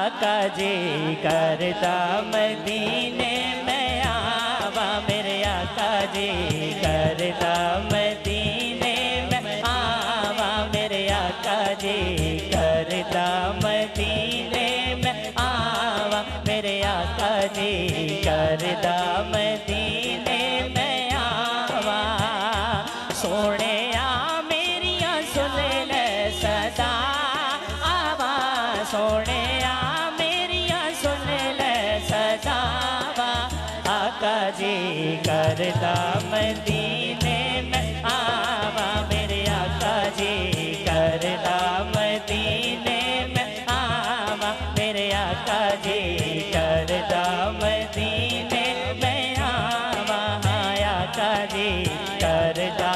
आका जी करदा मदीने में आवा, मेरे आका जी करदा मदीने में आवा, मेरे आका जी करदा मदीने में आवा, मेरे आका जी करदा मदीने में आवा। सोने आ मेरिया सुन ले सदा आवा, सोने आ मेरिया सुन ले सदा आवा, आका जी करदा मदीने में आवा, मेरे आका जी करदा मदीने में आवा, मेरे आका जी करदा मदीने में आवा, आका जी करदा।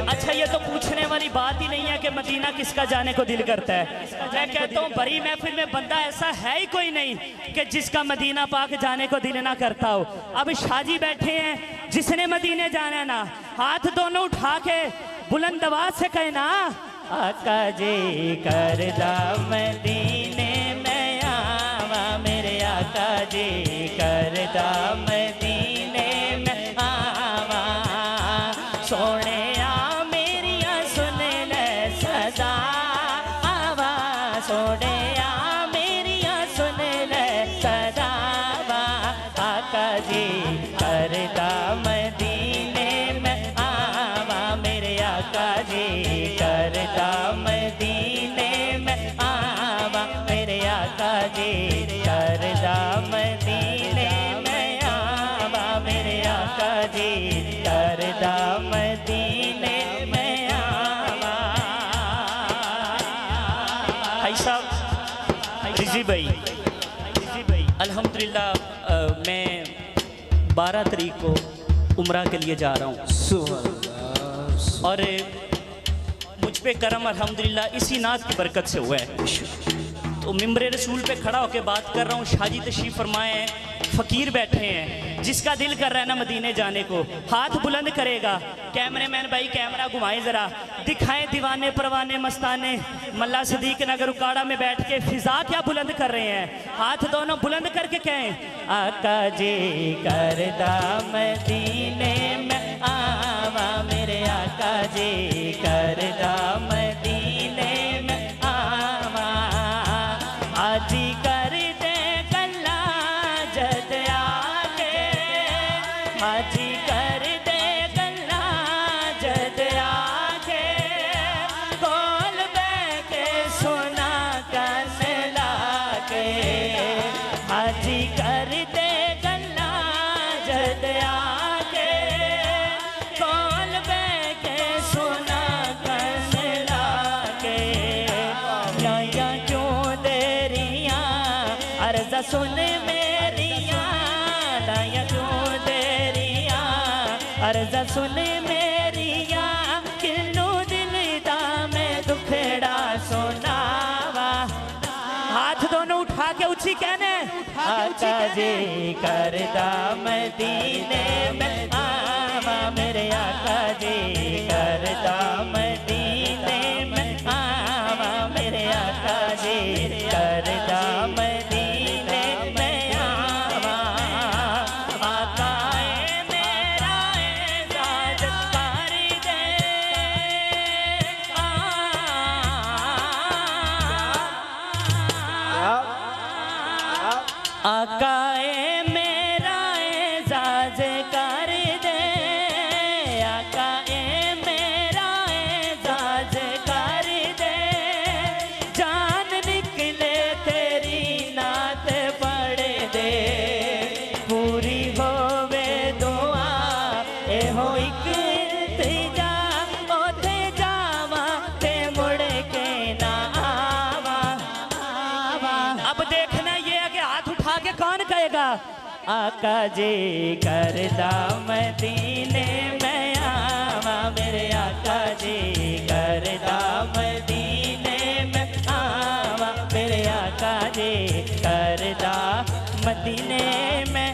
अच्छा ये तो पूछने वाली बात ही नहीं है कि मदीना किसका जाने को दिल करता है। मैं कहता हूँ बड़ी महफिल में बंदा ऐसा है ही कोई नहीं कि जिसका मदीना पाक जाने को दिल ना करता हो। अब शाहजी बैठे हैं, जिसने मदीने जाना ना हाथ दोनों उठा के बुलंद आवाज से कहना, आका जी करदा मदीने में आवा, मेरे आका जी करदा मदीने में आवा। सोने आ मेरिया सुन ले सदा आवा, सोने आ मेरिया सुन ले सदा आवा, आका जी करदा मदीने में आवा, मेरे आका जी करदा मदीने में आवा, मेरे आका जी करदा मदीने में आवा, मेरे आका जी करदा मदीने में आवा। भाई साहब रिजी भाई, अल्हम्दुलिल्लाह मैं 12 तारीख को उम्रा के लिए जा रहा हूँ और मुझ पे करम अल्हम्दुलिल्लाह इसी नात की बरकत से हुआ है। तो मिंबरे रसूल पे खड़ा होकर बात कर रहा हूँ। शाहजी तशरीफ फरमाए हैं, फ़कीर बैठे हैं, जिसका दिल कर रहा है ना मदीने जाने को हाथ बुलंद करेगा। कैमरामैन भाई कैमरा घुमाए ज़रा, दिखाएं दीवाने परवाने मस्ताने मल्ला सदीक नगर उकाड़ा में बैठ के फिजा क्या बुलंद कर रहे हैं। हाथ दोनों बुलंद करके कहें, आका जी करदा मदीने में आवा, मेरे आका जी करदा मदीने में आवा। हाजी कर दे गल्ला जद आके, हाजी कर दे गल्ला जद आके, कोल बह के सोना कन लाके, हाजी कर दे गल्ला जद आके, कोल बह के सोना कन लाके। या क्यों देरिया अर्ज़ा सुन मेरिया, लाया क्यों देरिया अर्ज़ा सुन मेरिया, किन्नू दिल दा मैं दुखड़ा सुनावा। हाथ दोनों उठा के उची कहने, आका जी करदा मदीने में आवा, मेरे आका जी करदा मदीने में आवा, मेरे आका जी करदा मदीने में आवा। आका ए मेरा एज़ाज़ कर दे, आका ए मेरा एज़ाज़ कर दे, आका ए मेरा एज़ाज़ कर दे, जान निकले तेरी नात पढ़ दे, पूरी होवे दुआ ए हो एक इल्तिजा, ओथे जावा ते मुड़ के ना आवा। अब देखना ये है कि हाथ उठा के कौन कहेगा, आका जी करदा मदीने में आवा, मेरे आका जी करदा मदीने में आवा, मेरे आका जी करदा मदीने में